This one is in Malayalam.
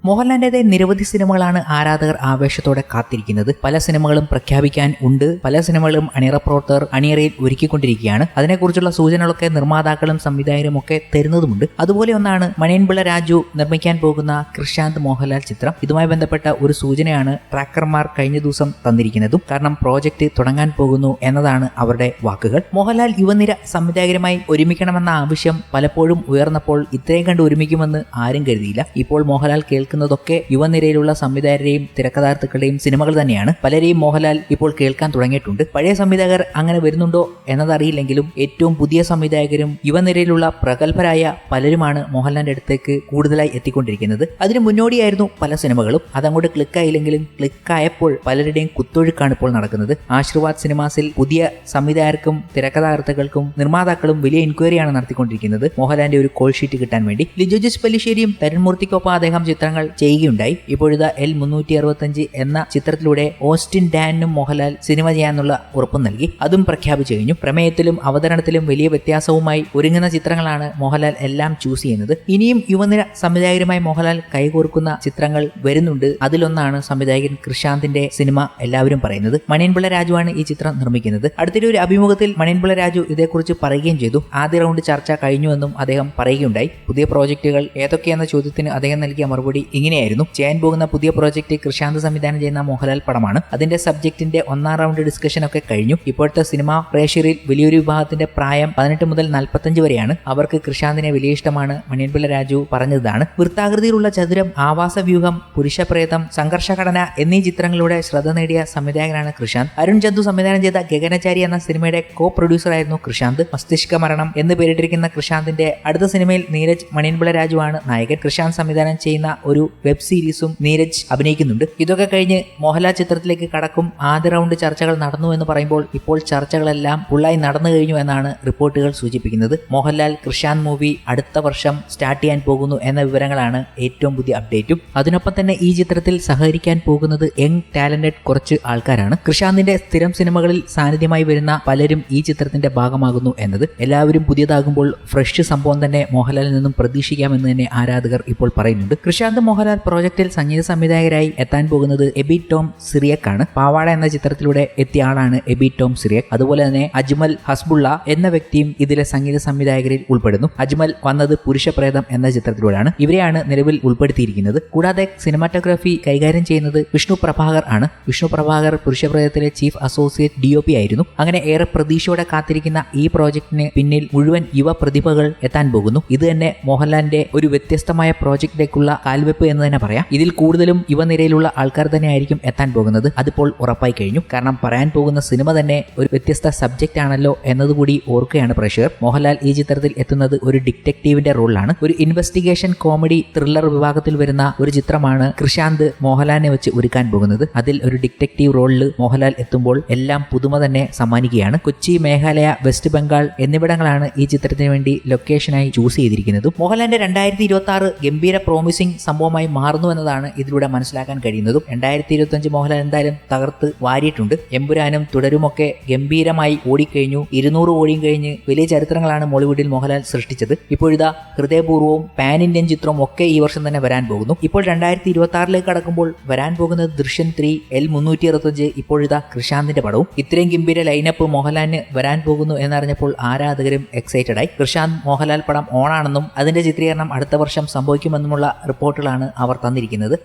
മോഹൻലാലിന്റെ നിരവധി സിനിമകളാണ് ആരാധകർ ആവേശത്തോടെ കാത്തിരിക്കുന്നത്. പല സിനിമകളും പ്രഖ്യാപിക്കാൻ ഉണ്ട്, പല സിനിമകളും അണിയറ പ്രവർത്തകർ അണിയറയിൽ ഒരുക്കിക്കൊണ്ടിരിക്കുകയാണ്. അതിനെക്കുറിച്ചുള്ള സൂചനകളൊക്കെ നിർമ്മാതാക്കളും സംവിധായകരും ഒക്കെ തരുന്നതുമുണ്ട്. അതുപോലെ ഒന്നാണ് മണിയൻപിള്ള രാജു നിർമ്മിക്കാൻ പോകുന്ന കൃഷാന്ത് മോഹൻലാൽ ചിത്രം. ഇതുമായി ബന്ധപ്പെട്ട ഒരു സൂചനയാണ് ട്രാക്കർമാർ കഴിഞ്ഞ ദിവസം തന്നിരിക്കുന്നതും. കാരണം പ്രോജക്റ്റ് തുടങ്ങാൻ പോകുന്നു എന്നതാണ് അവരുടെ വാക്കുകൾ. മോഹൻലാൽ യുവനിര സംവിധായകരുമായി ഒരുമിക്കണമെന്ന ആവശ്യം പലപ്പോഴും ഉയർന്നപ്പോൾ ഇത്രയും കണ്ട് ഒരുമിക്കുമെന്ന് ആരും കരുതിയില്ല. ഇപ്പോൾ മോഹൻലാൽ കേൾക്കുന്നതൊക്കെ യുവനിരയിലുള്ള സംവിധായകരെയും തിരക്കഥാകൃത്തുക്കളുടെയും സിനിമകൾ തന്നെയാണ്. പലരെയും മോഹൻലാൽ ഇപ്പോൾ കേൾക്കാൻ തുടങ്ങിയിട്ടുണ്ട്. പഴയ സംവിധായകർ അങ്ങനെ വരുന്നുണ്ടോ എന്നതറിയില്ലെങ്കിലും ഏറ്റവും പുതിയ സംവിധായകരും യുവനിരയിലുള്ള പ്രഗത്ഭരായ പലരുമാണ് മോഹൻലാലിന്റെ അടുത്തേക്ക് കൂടുതലായി എത്തിക്കൊണ്ടിരിക്കുന്നത്. അതിന് മുന്നോടിയായിരുന്നു പല സിനിമകളും. അതങ്ങോട്ട് ക്ലിക്കായില്ലെങ്കിലും ക്ലിക്കായപ്പോൾ പലരുടെയും കുത്തൊഴുക്കാണ് ഇപ്പോൾ നടക്കുന്നത്. ആശീർവാദ് സിനിമാസിൽ പുതിയ സംവിധായകർക്കും തിരക്കഥാകൃത്തുക്കൾക്കും നിർമ്മാതാക്കളും വലിയ എൻക്വയറിയാണ് നടത്തിക്കൊണ്ടിരിക്കുന്നത് മോഹൻലാലിന്റെ ഒരു കോൾ ഷീറ്റ് കിട്ടാൻ വേണ്ടി. ലിജോ ജോസ് പല്ലിശ്ശേരിയും തരുൺമൂർത്തിക്കൊപ്പം അദ്ദേഹം ചിത്രങ്ങൾ ചെയ്യുകയുണ്ടായി. ഇപ്പോഴിതാ L365 എന്ന ചിത്രത്തിലൂടെ ഓസ്റ്റിൻ ഡാനും മോഹൻലാൽ സിനിമ ചെയ്യാനുള്ള ഉറപ്പും നൽകി. അതും പ്രഖ്യാപിച്ചു കഴിഞ്ഞു. പ്രമേയത്തിലും അവതരണത്തിലും വലിയ വ്യത്യാസവുമായി ഒരുങ്ങുന്ന ചിത്രങ്ങളാണ് മോഹൻലാൽ എല്ലാം ചൂസ് ചെയ്യുന്നത്. ഇനിയും യുവനിര സംവിധായകരുമായി മോഹൻലാൽ കൈകോർക്കുന്ന ചിത്രങ്ങൾ വരുന്നുണ്ട്. അതിലൊന്നാണ് സംവിധായകൻ കൃഷാന്തിന്റെ സിനിമ. എല്ലാവരും പറയുന്നത് മണിയൻപിള്ള രാജുവാണ് ഈ ചിത്രം നിർമ്മിക്കുന്നത്. അടുത്തൊരു അഭിമുഖത്തിൽ മണിയൻപിള്ള രാജു ഇതേക്കുറിച്ച് പറയുകയും ചെയ്തു. ആദ്യ റൗണ്ട് ചർച്ച കഴിഞ്ഞുവെന്നും അദ്ദേഹം പറയുകയുണ്ടായി. പുതിയ പ്രോജക്റ്റുകൾ ഏതൊക്കെയെന്ന ചോദ്യത്തിന് അദ്ദേഹം നൽകിയ മറുപടി ഇങ്ങനെയായിരുന്നു: ചെയ്യാൻ പോകുന്ന പുതിയ പ്രോജക്റ്റ് കൃഷാന്ത് സംവിധാനം ചെയ്യുന്ന മോഹൻലാൽ പടമാണ്. അതിന്റെ സബ്ജക്റ്റിന്റെ ഒന്നാം റൗണ്ട് ഡിസ്കഷൻ ഒക്കെ കഴിഞ്ഞു. ഇപ്പോഴത്തെ സിനിമ പ്രേക്ഷകരിൽ വലിയൊരു വിഭാഗത്തിന്റെ പ്രായം 18 മുതൽ 45 വരെയാണ്. അവർക്ക് കൃഷാന്തിനെ വലിയ ഇഷ്ടമാണ്. മണിയൻപിള്ള രാജു പറഞ്ഞതാണ്. വൃത്താകൃതിയിലുള്ള ചതുരം, ആവാസവ്യൂഹം, പുരുഷപ്രേതം, സംഘർഷഘടന എന്നീ ചിത്രങ്ങളിലൂടെ ശ്രദ്ധ നേടിയ സംവിധായകനാണ് കൃഷാന്ത്. അരുൺ ചന്തു സംവിധാനം ചെയ്ത ഗഗനചാരി എന്ന സിനിമയുടെ കോ പ്രൊഡ്യൂസറായിരുന്നു കൃഷാന്ത്. മസ്തിഷ്ക മരണം എന്ന് പേരിട്ടിരിക്കുന്ന കൃഷാന്തിന്റെ അടുത്ത സിനിമയിൽ നീരജ് മണിയൻപിള്ള രാജുവാണ് നായകൻ. കൃഷാന്ത് സംവിധാനം ചെയ്യുന്ന ഒരു വെബ് സീരീസും നീരജ് അഭിനയിക്കുന്നുണ്ട്. ഇതൊക്കെ കഴിഞ്ഞ് മോഹൻലാൽ ചിത്രത്തിലേക്ക് കടക്കും. ആദ്യ റൗണ്ട് ചർച്ചകൾ നടന്നു എന്ന് പറയുമ്പോൾ ഇപ്പോൾ ചർച്ചകളെല്ലാം ഫുള്ളായി നടന്നു കഴിഞ്ഞു എന്നാണ് റിപ്പോർട്ടുകൾ സൂചിപ്പിക്കുന്നത്. മോഹൻലാൽ കൃഷാന്ത് മൂവി അടുത്ത വർഷം സ്റ്റാർട്ട് ചെയ്യാൻ പോകുന്നു എന്ന വിവരങ്ങളാണ് ഏറ്റവും പുതിയ അപ്ഡേറ്റും. അതിനൊപ്പം തന്നെ ഈ ചിത്രത്തിൽ സഹകരിക്കാൻ പോകുന്നത് യങ് ടാലന്റഡ് കുറച്ച് ആൾക്കാരാണ്. കൃഷാന്തിന്റെ സ്ഥിരം സിനിമകളിൽ സാന്നിധ്യമായി വരുന്ന പലരും ഈ ചിത്രത്തിന്റെ ഭാഗമാകുന്നു എന്നത് എല്ലാവരും പുതിയതാകുമ്പോൾ ഫ്രഷ് സംഭവം തന്നെ മോഹൻലാലിൽ നിന്നും പ്രതീക്ഷിക്കാമെന്ന് തന്നെ ആരാധകർ ഇപ്പോൾ പറയുന്നുണ്ട്. കൃഷാന്ത് മോഹൻലാൽ പ്രോജക്റ്റിൽ സംഗീത സംവിധായകരായി എത്താൻ പോകുന്നത് എബി ടോം സിറിയക് ആണ്. പാവാട എന്ന ചിത്രത്തിലൂടെ എത്തിയ ആളാണ് എബി ടോം സിറിയക്. അതുപോലെ തന്നെ അജ്മൽ ഹസ്ബുള്ള എന്ന വ്യക്തിയും ഇതിലെ സംഗീത സംവിധായകരിൽ ഉൾപ്പെടുന്നു. അജ്മൽ വന്നത് പുരുഷപ്രേതം എന്ന ചിത്രത്തിലൂടെയാണ്. ഇവരെയാണ് നിലവിൽ ഉൾപ്പെടുത്തിയിരിക്കുന്നത്. കൂടാതെ സിനിമാറ്റോഗ്രാഫി കൈകാര്യം ചെയ്യുന്നത് വിഷ്ണു പ്രഭാകർ ആണ്. വിഷ്ണു പ്രഭാകർ പുരുഷപ്രേതത്തിലെ ചീഫ് അസോസിയേറ്റ് DOP ആയിരുന്നു. അങ്ങനെ ഏറെ പ്രതീക്ഷയോടെ കാത്തിരിക്കുന്ന ഈ പ്രോജക്റ്റിന് പിന്നിൽ മുഴുവൻ യുവ പ്രതിഭകൾ എത്താൻ പോകുന്നു. ഇത് തന്നെ മോഹൻലാലിന്റെ ഒരു വ്യത്യസ്തമായ പ്രോജക്റ്റിലേക്കുള്ള കാൽവെപ്പ് എന്ന് തന്നെ പറയാം. ഇതിൽ കൂടുതലും യുവനിരയിലുള്ള ആൾക്കാർ തന്നെ ആയിരിക്കും എത്താൻ പോകുന്നത്. അതിപ്പോൾ ഉറപ്പായി കഴിഞ്ഞു. കാരണം പറയാൻ പോകുന്ന സിനിമ തന്നെ ഒരു വ്യത്യസ്ത സബ്ജക്റ്റ് ആണല്ലോ എന്നതുകൂടി ഓർക്കുകയാണ് പ്രേക്ഷകർ. മോഹൻലാൽ ഈ ചിത്രത്തിൽ എത്തുന്നത് ഒരു ഡിറ്റക്റ്റീവിന്റെ റോളിലാണ്. ഒരു ഇൻവെസ്റ്റിഗേഷൻ കോമഡി ത്രില്ലർ വിഭാഗത്തിൽ വരുന്ന ഒരു ചിത്രമാണ് കൃഷാന്ത് മോഹൻലാലിനെ വെച്ച് ഒരുക്കാൻ പോകുന്നത്. അതിൽ ഒരു ഡിറ്റക്റ്റീവ് റോളിൽ മോഹൻലാൽ എത്തുമ്പോൾ എല്ലാം പുതുമ തന്നെ സമ്മാനിക്കുകയാണ്. കൊച്ചി, മേഘാലയ, വെസ്റ്റ് ബംഗാൾ എന്നിവിടങ്ങളാണ് ഈ ചിത്രത്തിന് വേണ്ടി ലൊക്കേഷനായി ചൂസ് ചെയ്തിരിക്കുന്നത്. മോഹൻലാലിന്റെ 2026 ഗംഭീര പ്രോമിസിംഗ് സംഭവമായി മാറുന്നു എന്നതാണ് ഇതിലൂടെ മനസ്സിലാക്കാൻ കഴിയുന്നതും. 2025 മോഹൻലാൽ എന്തായാലും തകർത്ത് വാരിയിട്ടുണ്ട്. എമ്പുരാനും തുടരുമൊക്കെ ഗംഭീരമായി ഓടിക്കഴിഞ്ഞു. 200 കോടിയും കഴിഞ്ഞ് വലിയ ചരിത്രങ്ങളാണ് മോളിവുഡിൽ മോഹൻലാൽ സൃഷ്ടിച്ചത്. ഇപ്പോഴിതാ ഹൃദയപൂർവ്വവും പാൻ ഇന്ത്യൻ ചിത്രവും ഒക്കെ ഈ വർഷം തന്നെ വരാൻ പോകുന്നു. ഇപ്പോൾ 2026 കടക്കുമ്പോൾ വരാൻ പോകുന്നത് ദൃശ്യം 3, L365, ഇപ്പോഴിതാ കൃഷാന്തിന്റെ പടവും. ഇത്രയും ഗംഭീര ലൈനപ്പ് മോഹൻലാലിന് വരാൻ പോകുന്നു എന്നറിഞ്ഞപ്പോൾ ആരാധകരും എക്സൈറ്റഡ് ആയി. കൃഷാന്ത് മോഹൻലാൽ പടം ഓണാണെന്നും അതിന്റെ ചിത്രീകരണം അടുത്ത വർഷം സംഭവിക്കുമെന്നുമുള്ള റിപ്പോർട്ടുകളാണ് അവർ തന്നിരിക്കുന്നത്.